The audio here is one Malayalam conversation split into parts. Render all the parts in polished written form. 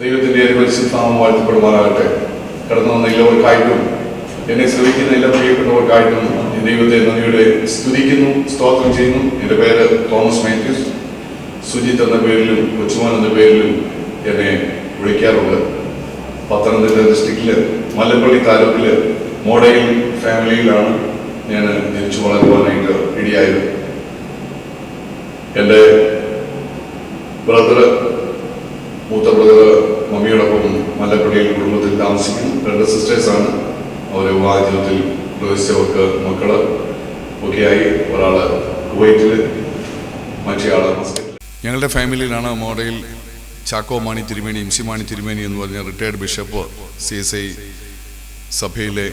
ദൈവത്തിൻ്റെ പരിശുദ്ധാമം വാഴ്ത്തപ്പെടുമാറാകട്ടെ. കടന്നു വന്ന എല്ലാവർക്കായിട്ടും എന്നെ ശ്രമിക്കുന്ന എല്ലാ പ്രിയപ്പെട്ടവർക്കായിട്ടും ദൈവത്തെ നന്ദിയോടെ സ്തുതിക്കുന്നു, സ്തോത്രം ചെയ്യുന്നു. എൻ്റെ പേര് തോമസ് മാത്യൂസ്. സുജിത്ത് എന്ന പേരിലും കൊച്ചുമോൻ എന്ന പേരിലും എന്നെ വിളിക്കാറുണ്ട്. പത്തനംതിട്ട ഡിസ്ട്രിക്റ്റിൽ മല്ലപ്പള്ളി താലൂക്കിൽ മോഡയിൽ ഫാമിലിയിലാണ് ഞാൻ ജനിച്ചു വളരുവാനായിട്ട് ഇടയായത്. എൻ്റെ മൂത്ത ബ്രദർ മമ്മിയോടൊപ്പം മല്ലപ്പള്ളിയിൽ കുടുംബത്തിൽ താമസിക്കുന്നു. 2 സിസ്റ്റേഴ്സാണ്. അവരെ വിവാഹ ജീവിതത്തിൽ പ്രവേശിച്ചവർക്ക് മക്കള് ഒക്കെയായി. ഒരാള് കുവൈറ്റിൽ, മറ്റേയാള് മസ്കറ്റിൽ. ഞങ്ങളുടെ ഫാമിലിയിലാണ് മോഡയിൽ ചാക്കോ മാണി തിരുമേനി, MC മാണി തിരുമേനി എന്ന് പറഞ്ഞ റിട്ടയർഡ് ബിഷപ്പ്, CSI സഭയിലെ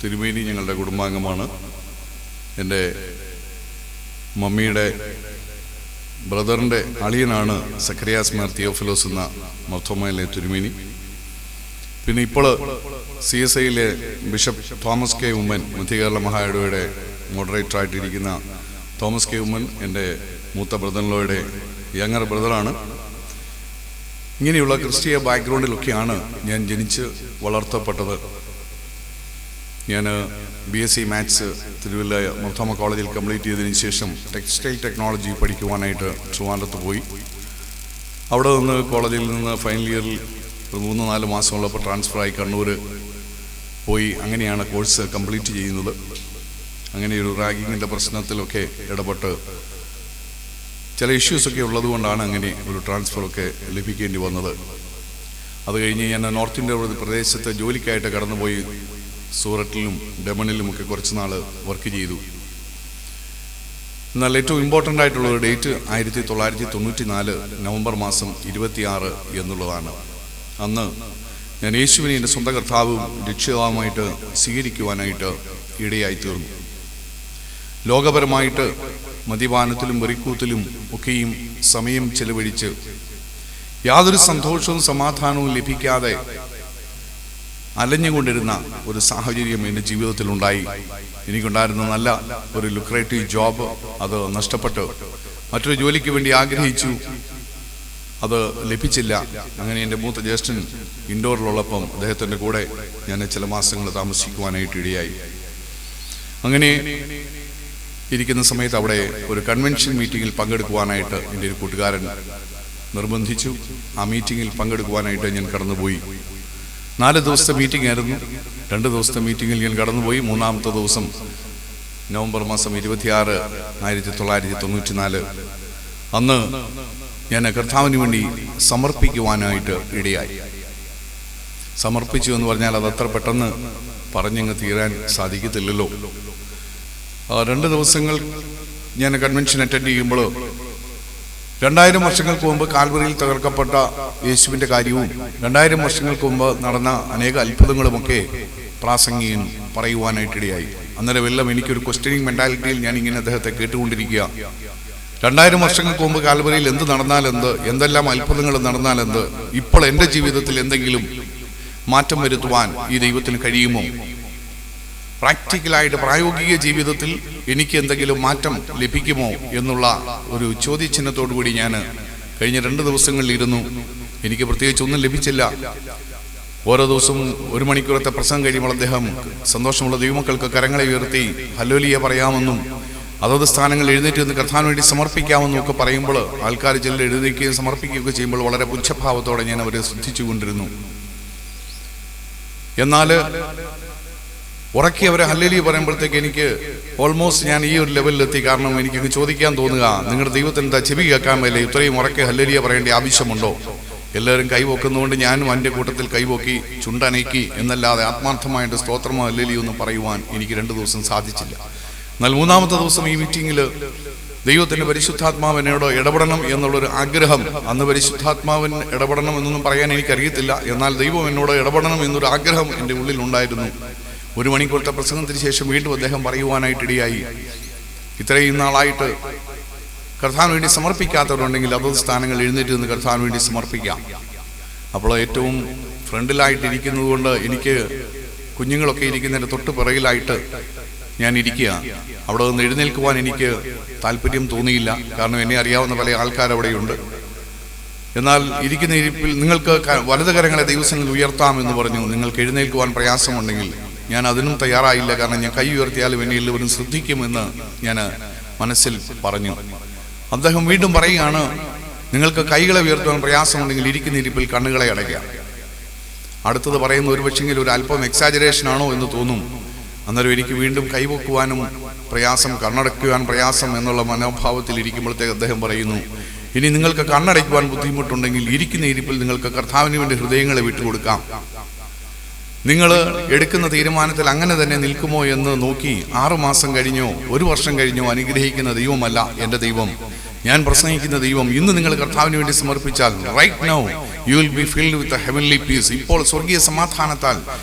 തിരുമേനി ഞങ്ങളുടെ കുടുംബാംഗമാണ്. എൻ്റെ മമ്മിയുടെ ബ്രദറിൻ്റെ അളിയനാണ് സക്കറിയാസ് മാർ തിയോഫിലോസ് എന്ന മർത്തോമയിലെ തിരുമേനി. പിന്നെ ഇപ്പോൾ CSIയിലെ ബിഷപ്പ് തോമസ് കെ ഉമ്മൻ, മധ്യകേരള മഹായിടവയുടെ മോഡറേറ്ററായിട്ടിരിക്കുന്ന തോമസ് കെ ഉമ്മൻ എൻ്റെ മൂത്ത ബ്രദറിലോയുടെ യങ്ങർ ബ്രദറാണ്. ഇങ്ങനെയുള്ള ക്രിസ്തീയ ബാക്ക്ഗ്രൗണ്ടിലൊക്കെയാണ് ഞാൻ ജനിച്ച് വളർത്തപ്പെട്ടത്. ഞാൻ BSc മാത്സ് തിരുവല്ല മർത്തോമ കോളേജിൽ കംപ്ലീറ്റ് ചെയ്തതിന് ശേഷം ടെക്സ്റ്റൈൽ ടെക്നോളജി പഠിക്കുവാനായിട്ട് ട്രിവാൻഡ്രത്ത് പോയി. അവിടെ നിന്ന് കോളേജിൽ നിന്ന് ഫൈനൽ ഇയറിൽ 3-4 മാസമുള്ളപ്പോൾ ട്രാൻസ്ഫറായി കണ്ണൂർ പോയി. അങ്ങനെയാണ് കോഴ്സ് കംപ്ലീറ്റ് ചെയ്യുന്നത്. അങ്ങനെ ഒരു റാഗിങ്ങിൻ്റെ പ്രശ്നത്തിലൊക്കെ ഇടപെട്ട് ചില ഇഷ്യൂസൊക്കെ ഉള്ളതുകൊണ്ടാണ് അങ്ങനെ ഒരു ട്രാൻസ്ഫറൊക്കെ ലഭിക്കേണ്ടി വന്നത്. അത് കഴിഞ്ഞ് ഞാൻ നോർത്ത് ഇന്ത്യ പ്രദേശത്ത് ജോലിക്കായിട്ട് കടന്നുപോയി. സൂററ്റിലും ഡെമണിലുമൊക്കെ കുറച്ച് നാൾ വർക്ക് ചെയ്തു. എന്നാൽ ഏറ്റവും ഇമ്പോർട്ടൻ്റ് ആയിട്ടുള്ള ഒരു ഡേറ്റ് 1994 നവംബർ മാസം 26 എന്നുള്ളതാണ്. അന്ന് ഞാൻ യേശുവിനെ എൻ്റെ സ്വന്തം കർത്താവും രക്ഷിതാവുമായിട്ട് സ്വീകരിക്കുവാനായിട്ട് ഇടയായിത്തീർന്നു. ലോകപരമായിട്ട് മദ്യപാനത്തിലും വെറിക്കൂത്തിലും ഒക്കെയും സമയം ചെലവഴിച്ച് യാതൊരു സന്തോഷവും സമാധാനവും ലഭിക്കാതെ അലഞ്ഞുകൊണ്ടിരുന്ന ഒരു സാഹചര്യം എൻ്റെ ജീവിതത്തിലുണ്ടായി. എനിക്കുണ്ടായിരുന്ന നല്ല ഒരു ലുക്രേറ്റീവ് ജോബ് അത് നഷ്ടപ്പെട്ട് മറ്റൊരു ജോലിക്ക് വേണ്ടി ആഗ്രഹിച്ചു. അത് ലഭിച്ചില്ല. അങ്ങനെ എൻ്റെ മൂത്ത ജ്യേഷ്ഠൻ ഇൻഡോറിലുള്ളപ്പം അദ്ദേഹത്തിൻ്റെ കൂടെ ഞാൻ ചില മാസങ്ങൾ താമസിക്കുവാനായിട്ട് ഇടയായി. അങ്ങനെ ഇരിക്കുന്ന സമയത്ത് അവിടെ ഒരു കൺവെൻഷൻ മീറ്റിങ്ങിൽ പങ്കെടുക്കുവാനായിട്ട് എൻ്റെ ഒരു കൂട്ടുകാരൻ നിർബന്ധിച്ചു. ആ മീറ്റിങ്ങിൽ പങ്കെടുക്കുവാനായിട്ട് ഞാൻ കടന്നുപോയി. 4 ദിവസത്തെ മീറ്റിംഗ് ആയിരുന്നു. 2 ദിവസത്തെ മീറ്റിങ്ങിൽ ഞാൻ കടന്നുപോയി. 3-ാമത്തെ ദിവസം നവംബർ മാസം 26, 1994 അന്ന് ഞാൻ കർത്താവിന് വേണ്ടി സമർപ്പിക്കുവാനായിട്ട് ഇടയായി. സമർപ്പിച്ചു എന്ന് പറഞ്ഞാൽ അത് അത്ര പെട്ടെന്ന് പറഞ്ഞങ്ങ് തീരാൻ സാധിക്കത്തില്ലല്ലോ. 2 ദിവസങ്ങൾ ഞാൻ കൺവെൻഷൻ അറ്റൻഡ് ചെയ്യുമ്പോൾ 2000 വർഷങ്ങൾക്ക് മുമ്പ് കാൽവറിയിൽ തകർക്കപ്പെട്ട യേശുവിൻ്റെ കാര്യവും 2000 വർഷങ്ങൾക്ക് മുമ്പ് നടന്ന അനേക അത്ഭുതങ്ങളുമൊക്കെ പ്രാസംഗികൻ പറയുവാനായിട്ടിടയായി. അന്നേരം എല്ലാം എനിക്കൊരു ക്വസ്റ്റ്യനിങ് മെന്റാലിറ്റിയിൽ ഞാൻ ഇങ്ങനെ അദ്ദേഹത്തെ കേട്ടുകൊണ്ടിരിക്കുക. 2000 വർഷങ്ങൾക്ക് മുമ്പ് കാൽവറിയിൽ എന്ത് നടന്നാലെന്ത്, എന്തെല്ലാം അത്ഭുതങ്ങൾ നടന്നാലെന്ത്, ഇപ്പോൾ എൻ്റെ ജീവിതത്തിൽ എന്തെങ്കിലും മാറ്റം വരുത്തുവാൻ ഈ ദൈവത്തിന് കഴിയുമോ? പ്രാക്ടിക്കലായിട്ട് പ്രായോഗിക ജീവിതത്തിൽ എനിക്ക് എന്തെങ്കിലും മാറ്റം ലഭിക്കുമോ എന്നുള്ള ഒരു ചോദ്യചിഹ്നത്തോടു കൂടി ഞാൻ കഴിഞ്ഞ 2 ദിവസങ്ങളിലിരുന്നു. എനിക്ക് പ്രത്യേകിച്ച് ഒന്നും ലഭിച്ചില്ല. ഓരോ ദിവസവും 1 മണിക്കൂറത്തെ പ്രസംഗം കഴിയുമ്പോൾ അദ്ദേഹം സന്തോഷമുള്ള ദൈവമക്കൾക്ക് കരങ്ങളെ ഉയർത്തി ഹല്ലേലൂയ പറയാമെന്നും അതത് സ്ഥാനങ്ങൾ എഴുന്നേറ്റ് നിന്ന് കർത്താവിന് വേണ്ടി സമർപ്പിക്കാമെന്നും ഒക്കെ പറയുമ്പോൾ ആൾക്കാർ ചിലർ എഴുന്നേൽക്കുകയും സമർപ്പിക്കുകയൊക്കെ ചെയ്യുമ്പോൾ വളരെ പുച്ഛഭാവത്തോടെ ഞാൻ അവരെ ശ്രദ്ധിച്ചു കൊണ്ടിരുന്നു. എന്നാൽ ഉറക്കി അവരെ ഹല്ലേലൂയ പറയുമ്പോഴത്തേക്ക് എനിക്ക് ഓൾമോസ്റ്റ് ഞാൻ ഈ ഒരു ലെവലിലെത്തി. കാരണം എനിക്ക് ചോദിക്കാൻ തോന്നുക, നിങ്ങളുടെ ദൈവത്തിന് എന്താ ചെവി കേൾക്കാൻ മേലെ ഇത്രയും ഉറക്കെ ഹല്ലേലൂയ പറയേണ്ട ആവശ്യമുണ്ടോ? എല്ലാവരും കൈവോക്കുന്നതുകൊണ്ട് ഞാനും എൻ്റെ കൂട്ടത്തിൽ കൈവോക്കി ചുണ്ടനക്കി എന്നല്ലാതെ ആത്മാർത്ഥമായിട്ട് സ്തോത്രമോ ഹല്ലേലൂയ ഒന്നും പറയുവാൻ എനിക്ക് 2 ദിവസം സാധിച്ചില്ല. എന്നാൽ 3-ാമത്തെ ദിവസം ഈ മീറ്റിങ്ങിൽ ദൈവത്തിൻ്റെ പരിശുദ്ധാത്മാവ് എന്നോട് ഇടപെടണം എന്നുള്ളൊരു ആഗ്രഹം, അന്ന് പരിശുദ്ധാത്മാവൻ ഇടപെടണം എന്നൊന്നും പറയാൻ എനിക്കറിയത്തില്ല, എന്നാൽ ദൈവം എന്നോട് ഇടപെടണം എന്നൊരു ആഗ്രഹം എൻ്റെ ഉള്ളിലുണ്ടായിരുന്നു. 1 മണിക്കൂറത്തെ പ്രസംഗത്തിന് ശേഷം വീണ്ടും അദ്ദേഹം പറയുവാനായിട്ടിടയായി, ഇത്രയും നാളായിട്ട് കർത്താവിന് വേണ്ടി സമർപ്പിക്കാത്തവരുണ്ടെങ്കിൽ അതത് സ്ഥാനങ്ങൾ എഴുന്നേറ്റ് നിന്ന് കർത്താവിന് വേണ്ടി സമർപ്പിക്കാം. അപ്പോൾ ഏറ്റവും ഫ്രണ്ടിലായിട്ടിരിക്കുന്നത് കൊണ്ട് എനിക്ക് കുഞ്ഞുങ്ങളൊക്കെ ഇരിക്കുന്നതിൻ്റെ തൊട്ട് പിറകിലായിട്ട് ഞാൻ ഇരിക്കുക. അവിടെ നിന്ന് എഴുന്നേൽക്കുവാൻ എനിക്ക് താല്പര്യം തോന്നിയില്ല. കാരണം എന്നെ അറിയാവുന്ന പല ആൾക്കാരവിടെയുണ്ട്. എന്നാൽ ഇരിക്കുന്ന ഇരിപ്പിൽ നിങ്ങൾക്ക് വലത് കരങ്ങളെ ദൈവസന്നിധിയിൽ ഉയർത്താമെന്ന് പറഞ്ഞു. നിങ്ങൾക്ക് എഴുന്നേൽക്കുവാൻ പ്രയാസമുണ്ടെങ്കിൽ ഞാൻ അതിനും തയ്യാറായില്ല, കാരണം ഞാൻ കൈ ഉയർത്തിയാലും എന്നെ എല്ലാവരും ശ്രദ്ധിക്കുമെന്ന് ഞാൻ മനസ്സിൽ പറഞ്ഞു. അദ്ദേഹം വീണ്ടും പറയുകയാണ്, നിങ്ങൾക്ക് കൈകളെ ഉയർത്തുവാൻ പ്രയാസമുണ്ടെങ്കിൽ ഇരിക്കുന്ന ഇരിപ്പിൽ കണ്ണുകളെ അടയ്ക്കുക. അടുത്തത് പറയുന്ന ഒരു പക്ഷെങ്കിൽ ഒരു അല്പം എക്സാജറേഷൻ ആണോ എന്ന് തോന്നും. അന്നേരം എനിക്ക് വീണ്ടും കൈവെക്കുവാനും പ്രയാസം, കണ്ണടയ്ക്കുവാൻ പ്രയാസം എന്നുള്ള മനോഭാവത്തിൽ ഇരിക്കുമ്പോഴത്തേക്ക് അദ്ദേഹം പറയുന്നു, ഇനി നിങ്ങൾക്ക് കണ്ണടയ്ക്കുവാൻ ബുദ്ധിമുട്ടുണ്ടെങ്കിൽ ഇരിക്കുന്ന ഇരിപ്പിൽ നിങ്ങൾക്ക് കർത്താവിന് വേണ്ടി ഹൃദയങ്ങളെ വിട്ടുകൊടുക്കാം. നിങ്ങൾ എടുക്കുന്ന തീരുമാനത്തിൽ അങ്ങനെ തന്നെ നിൽക്കുമോ എന്ന് നോക്കി 6 മാസം കഴിഞ്ഞോ 1 വർഷം കഴിഞ്ഞോ അനുഗ്രഹിക്കുന്ന ദൈവമല്ല എൻ്റെ ദൈവം, ഞാൻ പ്രസംഗിക്കുന്ന ദൈവം. ഇന്ന് നിങ്ങൾ കർത്താവിന് വേണ്ടി സമർപ്പിച്ചാൽ right now you will be filled with heavenly peace. ഇപ്പോൾ സ്വർഗീയ സമാധാനത്താൽ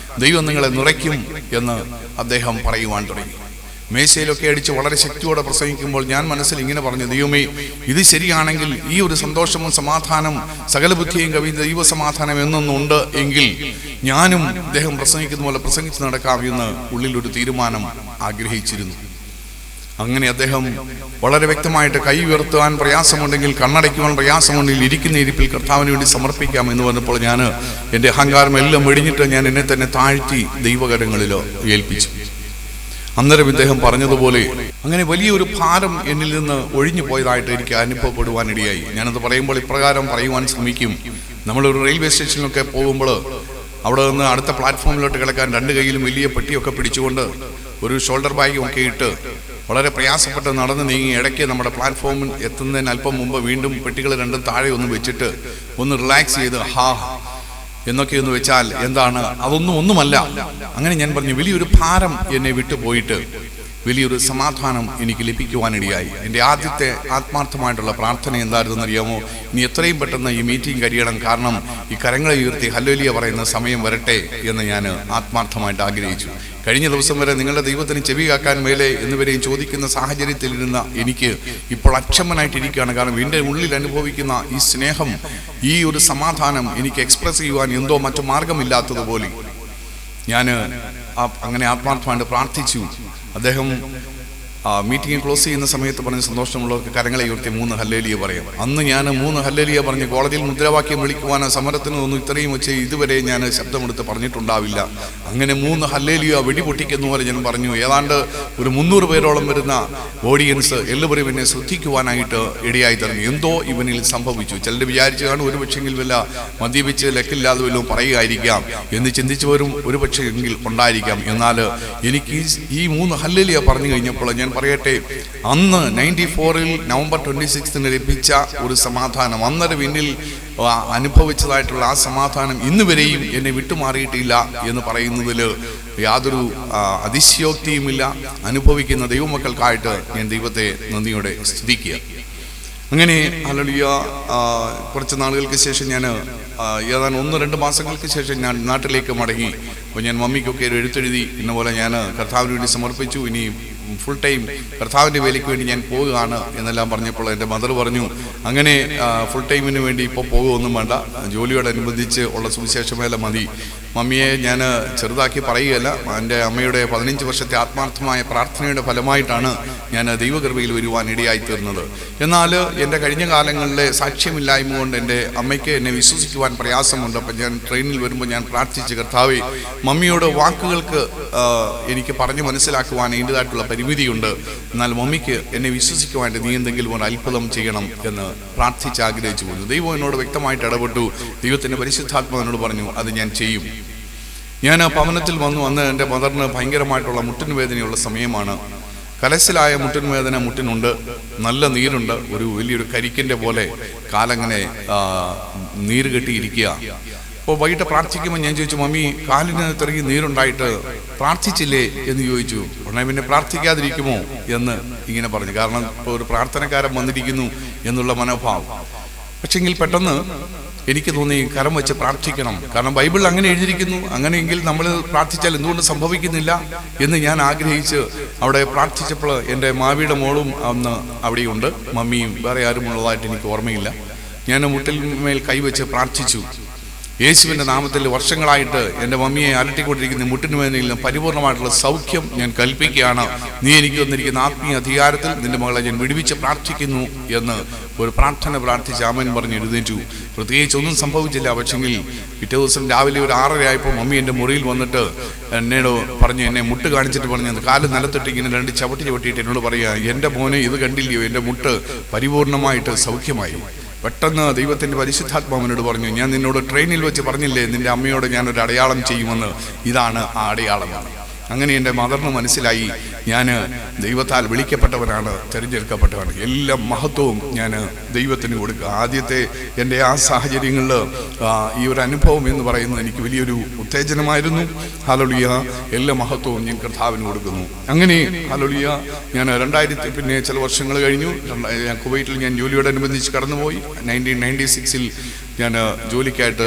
ദൈവം നിങ്ങളെ നിറയ്ക്കും എന്ന് അദ്ദേഹം പറയുവാൻ തുടങ്ങി. മേശയിലൊക്കെ അടിച്ച് വളരെ ശക്തിയോടെ പ്രസംഗിക്കുമ്പോൾ ഞാൻ മനസ്സിൽ ഇങ്ങനെ പറഞ്ഞു, ദൈവമേ, ഇത് ശരിയാണെങ്കിൽ ഈ ഒരു സന്തോഷവും സമാധാനം സകല ബുദ്ധിയും കവിയുന്ന ദൈവസമാധാനം എന്നൊന്നുണ്ട് എങ്കിൽ ഞാനും അദ്ദേഹം പ്രസംഗിക്കുന്ന പോലെ പ്രസംഗിച്ച് നടക്കാം എന്ന് ഉള്ളിൽ ഒരു തീരുമാനം ആഗ്രഹിച്ചിരുന്നു. അങ്ങനെ അദ്ദേഹം വളരെ വ്യക്തമായിട്ട് കൈ ഉയർത്തുവാൻ പ്രയാസമുണ്ടെങ്കിൽ, കണ്ണടയ്ക്കുവാൻ പ്രയാസമുണ്ടെങ്കിൽ ഇരിക്കുന്ന ഇരിപ്പിൽ കർത്താവിന് വേണ്ടി സമർപ്പിക്കാം എന്ന് പറഞ്ഞപ്പോൾ ഞാൻ എൻ്റെ അഹങ്കാരം എല്ലാം വെടിഞ്ഞിട്ട് ഞാൻ എന്നെ തന്നെ താഴ്ത്തി ദൈവകരങ്ങളിലോ ഏൽപ്പിച്ചു. അന്നേരം ഇദ്ദേഹം പറഞ്ഞതുപോലെ അങ്ങനെ വലിയൊരു ഭാരം എന്നിൽ നിന്ന് ഒഴിഞ്ഞു പോയതായിട്ട് എനിക്ക് അനുഭവപ്പെടുവാനിടയായി. ഞാനത് പറയുമ്പോൾ ഇപ്രകാരം പറയുവാൻ ശ്രമിക്കും. നമ്മളൊരു റെയിൽവേ സ്റ്റേഷനിലൊക്കെ പോകുമ്പോൾ അവിടെ നിന്ന് അടുത്ത പ്ലാറ്റ്ഫോമിലോട്ട് കിടക്കാൻ 2 കൈയിലും വലിയ പെട്ടിയൊക്കെ പിടിച്ചുകൊണ്ട് ഒരു ഷോൾഡർ ബാഗും ഒക്കെ ഇട്ട് വളരെ പ്രയാസപ്പെട്ട് നടന്ന് നീങ്ങി ഇടയ്ക്ക് നമ്മുടെ പ്ലാറ്റ്ഫോമിൽ എത്തുന്നതിന് അല്പം മുമ്പ് വീണ്ടും പെട്ടികൾ 2 താഴെ ഒന്ന് വെച്ചിട്ട് ഒന്ന് റിലാക്സ് ചെയ്ത് എന്നൊക്കെ ഒന്ന് വെച്ചാൽ എന്താണ്, ഒന്നുമല്ല. അങ്ങനെ ഞാൻ പറഞ്ഞു, വലിയൊരു ഭാരം എന്നെ വിട്ടുപോയിട്ട് വലിയൊരു സമാധാനം എനിക്ക് ലഭിക്കുവാനിടയായി. എൻ്റെ ആദ്യത്തെ ആത്മാർത്ഥമായിട്ടുള്ള പ്രാർത്ഥന എന്തായിരുന്നെന്ന് അറിയാമോ? ഇനി എത്രയും പെട്ടെന്ന് ഈ മീറ്റിംഗ് കഴിയണം, കാരണം ഈ കരങ്ങളെ ഉയർത്തി ഹല്ലേലൂയ പറയുന്ന സമയം വരട്ടെ എന്ന് ഞാൻ ആത്മാർത്ഥമായിട്ട് ആഗ്രഹിച്ചു. കഴിഞ്ഞ ദിവസം വരെ നിങ്ങളുടെ ദൈവത്തിന് ചെവി കാക്കാൻ മേലെ എന്നിവരെയും ചോദിക്കുന്ന സാഹചര്യത്തിലിരുന്ന എനിക്ക് ഇപ്പോൾ അക്ഷമനായിട്ടിരിക്കുകയാണ്. കാരണം എൻ്റെ ഉള്ളിൽ അനുഭവിക്കുന്ന ഈ സ്നേഹം, ഈ ഒരു സമാധാനം എനിക്ക് എക്സ്പ്രസ് ചെയ്യുവാൻ എന്തോ മറ്റു മാർഗമില്ലാത്തതുപോലെ ഞാൻ അങ്ങനെ ആത്മാർത്ഥമായിട്ട് പ്രാർത്ഥിച്ചു. അദ്ദേഹം മീറ്റിംഗ് ക്ലോസ് ചെയ്യുന്ന സമയത്ത് പറഞ്ഞ സന്തോഷമുള്ളവർക്ക് കരങ്ങളെ ഉയർത്തി 3 ഹല്ലേലൂയ പറയാം. അന്ന് ഞാൻ 3 ഹല്ലേലൂയ പറഞ്ഞ് കോളേജിൽ മുദ്രാവാക്യം വിളിക്കുവാനോ സമരത്തിനോ ഒന്നും ഇത്രയും വെച്ച് ഇതുവരെ ഞാൻ ശബ്ദമെടുത്ത് പറഞ്ഞിട്ടുണ്ടാവില്ല. അങ്ങനെ 3 ഹല്ലേലൂയ വെടിപൊട്ടിക്കുന്ന പോലെ ഞാൻ പറഞ്ഞു. ഏതാണ്ട് ഒരു 300 പേരോളം വരുന്ന ഓഡിയൻസ് എല്ലാവരും എന്നെ ശ്രദ്ധിക്കുവാനായിട്ട് ഇടയായി തീർന്നു. എന്തോ ഇവനിൽ സംഭവിച്ചു. ചിലർ വിചാരിച്ചു കാണും ഒരു പക്ഷെങ്കിൽ വല്ല മദ്യപിച്ച് ലക്കില്ലാതെ വല്ലതും പറയുകയായിരിക്കാം എന്ന് ചിന്തിച്ചവരും ഒരു പക്ഷേ എങ്കിൽ ഉണ്ടായിരിക്കാം. എന്നാൽ എനിക്ക് ഈ 3 ഹല്ലേലൂയ പറഞ്ഞു കഴിഞ്ഞപ്പോൾ ഞാൻ പറയട്ടെ, അന്ന് 94-ൽ നവംബർ 26-ന് ലഭിച്ച ഒരു സമാധാനം, അന്നേരം എന്നിൽ അനുഭവിച്ചതായിട്ടുള്ള ആ സമാധാനം ഇന്ന് വരെയും എന്നെ വിട്ടുമാറിയിട്ടില്ല എന്ന് പറയുന്നതിൽ യാതൊരു അതിശയോക്തിയുമില്ല. അനുഭവിക്കുന്ന ദൈവമക്കൾക്കായിട്ട് ഞാൻ ദൈവത്തെ നന്ദിയോടെ സ്തുതിക്കുക. അങ്ങനെ ഹല്ലേലൂയ കുറച്ച് നാളുകൾക്ക് ശേഷം ഞാൻ ഏതാണ്ട് 1-2 മാസങ്ങൾക്ക് ശേഷം ഞാൻ നാട്ടിലേക്ക് മടങ്ങി. അപ്പോൾ ഞാൻ മമ്മിക്കൊക്കെ ഒരു എഴുത്തെഴുതി, ഇന്ന പോലെ ഞാൻ കർത്താവിന് വേണ്ടി സമർപ്പിച്ചു, ഇനി ഫുൾ ടൈം കർത്താവിൻ്റെ വേലയ്ക്ക് വേണ്ടി ഞാൻ പോവുകയാണ് എന്നെല്ലാം പറഞ്ഞപ്പോൾ എൻ്റെ മദർ പറഞ്ഞു, അങ്ങനെ ഫുൾ ടൈമിന് വേണ്ടി ഇപ്പോൾ പോകുകയൊന്നും വേണ്ട, ജോലിയോടനുബന്ധിച്ച് ഉള്ള സുവിശേഷ വേല മതി. മമ്മിയെ ഞാൻ ചെറുതാക്കി പറയുകയല്ല, എൻ്റെ അമ്മയുടെ 15 വർഷത്തെ ആത്മാർത്ഥമായ പ്രാർത്ഥനയുടെ ഫലമായിട്ടാണ് ഞാൻ ദൈവകൃപയിൽ വരുവാൻ ഇടയായിത്തീർന്നത്. എന്നാൽ എൻ്റെ കഴിഞ്ഞ കാലങ്ങളിലെ സാക്ഷ്യമില്ലായ്മ കൊണ്ട് എൻ്റെ അമ്മയ്ക്ക് എന്നെ വിശ്വസിക്കുവാൻ പ്രയാസമുണ്ട്. അപ്പം ഞാൻ ട്രെയിനിൽ വരുമ്പോൾ ഞാൻ പ്രാർത്ഥിച്ച്, കർത്താവേ, മമ്മിയോട് വാക്കുകൾക്ക് എനിക്ക് പറഞ്ഞു മനസ്സിലാക്കുവാൻ അതിൻ്റെതായിട്ടുള്ള പരിമിതിയുണ്ട്, എന്നാൽ മമ്മിക്ക് എന്നെ വിശ്വസിക്കുവാനായിട്ട് നീ എന്തെങ്കിലും ഒരു അത്ഭുതം ചെയ്യണം എന്ന് പ്രാർത്ഥിച്ച് ആഗ്രഹിച്ചു പോന്നു. ദൈവം എന്നോട് വ്യക്തമായിട്ട് ഇടപെട്ടു. ദൈവത്തിൻ്റെ പരിശുദ്ധാത്മാവ് എന്നോട് പറഞ്ഞു, അത് ഞാൻ ചെയ്യും. ഞാൻ ആ ഭവനത്തിൽ വന്നു. അന്ന് എൻ്റെ മദറിന് ഭയങ്കരമായിട്ടുള്ള മുട്ടിന് വേദനയുള്ള സമയമാണ്. കലശലായ മുട്ടിന് വേദന, മുട്ടിനുണ്ട്, നല്ല നീരുണ്ട്, ഒരു വലിയൊരു കരിക്കിൻ്റെ പോലെ കാലങ്ങനെ നീര് കെട്ടിയിരിക്കുക. അപ്പോൾ വൈകിട്ട് പ്രാർത്ഥിക്കുമ്പോൾ ഞാൻ ചോദിച്ചു, മമ്മി കാലിന് ഇത്രയ്ക്ക് നീരുണ്ടായിട്ട് പ്രാർത്ഥിച്ചില്ലേ എന്ന് ചോദിച്ചു. ഉടനെ പിന്നെ പ്രാർത്ഥിക്കാതിരിക്കുമോ എന്ന് ഇങ്ങനെ പറഞ്ഞു. കാരണം ഇപ്പോൾ ഒരു പ്രാർത്ഥനക്കാരൻ വന്നിരിക്കുന്നു എന്നുള്ള മനോഭാവം. പക്ഷെങ്കിൽ പെട്ടെന്ന് എനിക്ക് തോന്നി കരം വെച്ച് പ്രാർത്ഥിക്കണം. കാരണം ബൈബിളിൽ അങ്ങനെ എഴുതിയിരിക്കുന്നു. അങ്ങനെയെങ്കിൽ നമ്മൾ പ്രാർത്ഥിച്ചാൽ എന്തുകൊണ്ട് സംഭവിക്കുന്നില്ല എന്ന് ഞാൻ ആഗ്രഹിച്ച് അവിടെ പ്രാർത്ഥിച്ചപ്പോൾ എൻ്റെ മാവിയുടെ മോളും അന്ന് അവിടെയുണ്ട്, മമ്മിയും വേറെ ആരും ഉള്ളതായിട്ട് എനിക്ക് ഓർമ്മയില്ല. ഞാൻ മുട്ടിൽ മേൽ കൈവച്ച് പ്രാർത്ഥിച്ചു. യേശുവിൻ്റെ നാമത്തിൽ വർഷങ്ങളായിട്ട് എൻ്റെ മമ്മിയെ അലട്ടിക്കൊണ്ടിരിക്കുന്ന മുട്ടിന് വേദനയിൽ പരിപൂർണമായിട്ടുള്ള സൗഖ്യം ഞാൻ കൽപ്പിക്കുകയാണ്. നീ എനിക്ക് തന്നിരിക്കുന്ന ആത്മീയ അധികാരത്തിൽ നിന്റെ മകളെ ഞാൻ വിടുവിച്ച് പ്രാർത്ഥിക്കുന്നു എന്ന് ഒരു പ്രാർത്ഥന പ്രാർത്ഥിച്ച് ആമേൻ പറഞ്ഞ് എഴുന്നേറ്റു. പ്രത്യേകിച്ച് ഒന്നും സംഭവിച്ചില്ല. പക്ഷെങ്കിൽ പിറ്റേ ദിവസം രാവിലെ ഒരു 6:30 ആയപ്പോൾ മമ്മി എൻ്റെ മുറിയിൽ വന്നിട്ട് എന്നോട് പറഞ്ഞു, എന്നെ മുട്ട് കാണിച്ചിട്ട് പറഞ്ഞു, കാല് നിലത്തിട്ട് ഇങ്ങനെ 2 ചവിട്ടിയിട്ട് എന്നോട് പറയുക, എൻ്റെ മോനെ ഇത് കണ്ടില്ലയോ, എൻ്റെ മുട്ട് പരിപൂർണമായിട്ട് സൗഖ്യമായി. പെട്ടെന്ന് ദൈവത്തിൻ്റെ പരിശുദ്ധാത്മാവിനോട് പറഞ്ഞു, ഞാൻ നിന്നോട് ട്രെയിനിൽ വെച്ച് പറഞ്ഞില്ലേ നിന്റെ അമ്മയോട് ഞാനൊരു അടയാളം ചെയ്യുമെന്ന്, ഇതാണ് ആ അടയാളമാണ്. അങ്ങനെ എൻ്റെ മദറിന് മനസ്സിലായി, ഞാൻ ദൈവത്താൽ വിളിക്കപ്പെട്ടവനാണ്, തിരഞ്ഞെടുക്കപ്പെട്ടവനാണ്. എല്ലാ മഹത്വവും ഞാൻ ദൈവത്തിന് കൊടുക്കുക. ആദ്യത്തെ എൻ്റെ ആ സാഹചര്യങ്ങളിൽ ഈ ഒരു അനുഭവം എന്ന് പറയുന്നത് എനിക്ക് വലിയൊരു ഉത്തേജനമായിരുന്നു. ഹല്ലേലൂയ, എല്ലാ മഹത്വവും ഞാൻ കർത്താവിന് കൊടുക്കുന്നു. അങ്ങനെ ഹല്ലേലൂയ, ഞാൻ 2000 പിന്നെ ചില വർഷങ്ങൾ കഴിഞ്ഞു. കുവൈറ്റിൽ ഞാൻ ജോലിയോടനുബന്ധിച്ച് കടന്നുപോയി. 1996 ഞാൻ ജോലിക്കായിട്ട്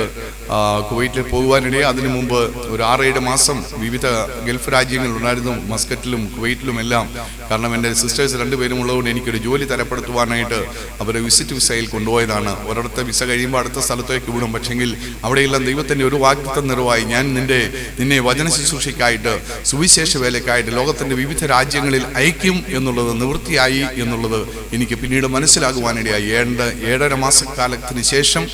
കുവൈറ്റിൽ പോകുവാനിടയെ. അതിനു മുമ്പ് ഒരു 6-7 മാസം വിവിധ ഗൾഫ് രാജ്യങ്ങളുണ്ടായിരുന്നു, മസ്കറ്റിലും കുവൈറ്റിലും എല്ലാം. കാരണം എൻ്റെ സിസ്റ്റേഴ്സ് 2 പേരും ഉള്ളതുകൊണ്ട് എനിക്കൊരു ജോലി തരപ്പെടുത്തുവാനായിട്ട് അവരെ വിസിറ്റ് വിസയിൽ കൊണ്ടുപോയതാണ്. ഒരിടത്തെ വിസ കഴിയുമ്പോൾ അടുത്ത സ്ഥലത്തേക്ക് വിടും. പക്ഷെങ്കിൽ അവിടെയെല്ലാം ദൈവത്തിൻ്റെ ഒരു വാഗ്ദത്തം നിറവായി, ഞാൻ നിന്നെ വചന ശുശ്രൂഷയ്ക്കായിട്ട് സുവിശേഷ വേലയ്ക്കായിട്ട് ലോകത്തിൻ്റെ വിവിധ രാജ്യങ്ങളിൽ അയക്കും എന്നുള്ളത് നിവൃത്തിയായി എന്നുള്ളത് എനിക്ക് പിന്നീട് മനസ്സിലാകുവാനിടയായി. 7.5 മാസക്കാലത്തിന് ശേഷം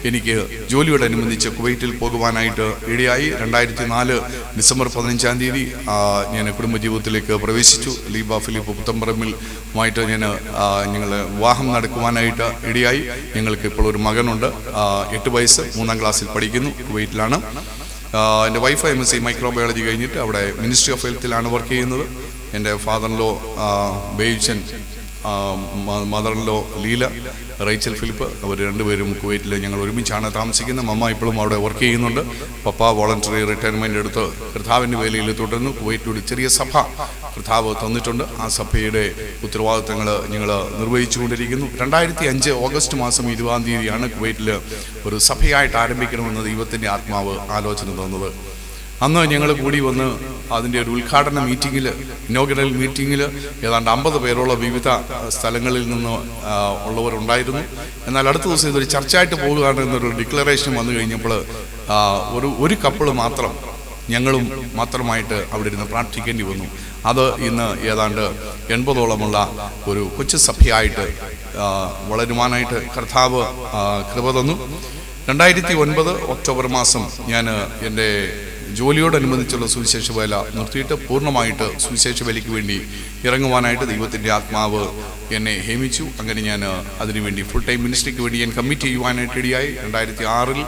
എനിക്ക് ജോലിയോടനുബന്ധിച്ച് കുവൈറ്റിൽ പോകുവാനായിട്ട് ഇടയായി. 2004 ഡിസംബർ 15-ാം തീയതി ഞാൻ കുടുംബജീവിതത്തിലേക്ക് പ്രവേശിച്ചു. ലീബ ഫിലിപ്പ് പുത്തമ്പറമ്പിലുമായിട്ട് ഞങ്ങൾ വിവാഹം നടക്കുവാനായിട്ട് ഇടയായി. ഞങ്ങൾക്ക് ഇപ്പോൾ ഒരു മകനുണ്ട്, 8 വയസ്സ്, 3-ാം ക്ലാസ്സിൽ പഠിക്കുന്നു, കുവൈറ്റിലാണ്. എൻ്റെ വൈഫ് MSc മൈക്രോബയോളജി കഴിഞ്ഞിട്ട് അവിടെ മിനിസ്ട്രി ഓഫ് ഹെൽത്തിലാണ് വർക്ക് ചെയ്യുന്നത്. എൻ്റെ ഫാദറിലോ ബേജൻ, മദറിലോ ലീല, റേച്ചൽ ഫിലിപ്പ്, അവർ 2 പേരും കുവൈറ്റിൽ ഞങ്ങൾ ഒരുമിച്ചാണ് താമസിക്കുന്നത്. മമ്മ ഇപ്പോഴും അവിടെ വർക്ക് ചെയ്യുന്നുണ്ട്. പപ്പ വോളണ്ടറി റിട്ടയർമെൻ്റ് എടുത്ത് കർത്താവിൻ്റെ വേലയിൽ തുടർന്നു. കുവൈറ്റിലൂടെ ചെറിയ സഭ കർത്താവ് തന്നിട്ടുണ്ട്. ആ സഭയുടെ ഉത്തരവാദിത്തങ്ങൾ ഞങ്ങൾ നിർവഹിച്ചുകൊണ്ടിരിക്കുന്നു. 2005 ഓഗസ്റ്റ് മാസം 20-ാം തീയതിയാണ് കുവൈറ്റിൽ ഒരു സഭയായിട്ട് ആരംഭിക്കണമെന്ന് ദൈവത്തിൻ്റെ ആത്മാവ് ആലോചന തന്നത്. അന്ന് ഞങ്ങൾ കൂടി വന്ന് അതിൻ്റെ ഒരു ഉദ്ഘാടന മീറ്റിങ്ങിൽ, ഇനോഗ്രൽ മീറ്റിങ്ങിൽ ഏതാണ്ട് 50 പേരോളം വിവിധ സ്ഥലങ്ങളിൽ നിന്ന് ഉള്ളവരുണ്ടായിരുന്നു. എന്നാൽ അടുത്ത ദിവസം ഇതൊരു ചർച്ചയായിട്ട് പോകുകയാണ് എന്നൊരു ഡിക്ലറേഷൻ വന്നു കഴിഞ്ഞപ്പോൾ ഒരു കപ്പിള് മാത്രം, ഞങ്ങളും മാത്രമായിട്ട് അവിടെ ഇരുന്ന് പ്രാർത്ഥിക്കേണ്ടി വന്നു. അത് ഇന്ന് ഏതാണ്ട് 80ഓളമുള്ള ഒരു കൊച്ചു സഭയായിട്ട് വളരുവാനായിട്ട് കർത്താവ് കൃപ തന്നു. 2009 ഒക്ടോബർ മാസം ഞാൻ എൻ്റെ ജോലിയോടനുബന്ധിച്ചുള്ള സുവിശേഷ വേല നിർത്തിയിട്ട് പൂർണ്ണമായിട്ട് സുവിശേഷ വേലയ്ക്ക് വേണ്ടി ഇറങ്ങുവാനായിട്ട് ദൈവത്തിൻ്റെ ആത്മാവ് എന്നെ ഹേമിച്ചു. അങ്ങനെ ഞാൻ അതിനുവേണ്ടി ഫുൾ ടൈം മിനിസ്ട്രിക്ക് വേണ്ടി ഞാൻ കമ്മിറ്റ് ചെയ്യുവാനായിട്ട് ഇടയായി. 2006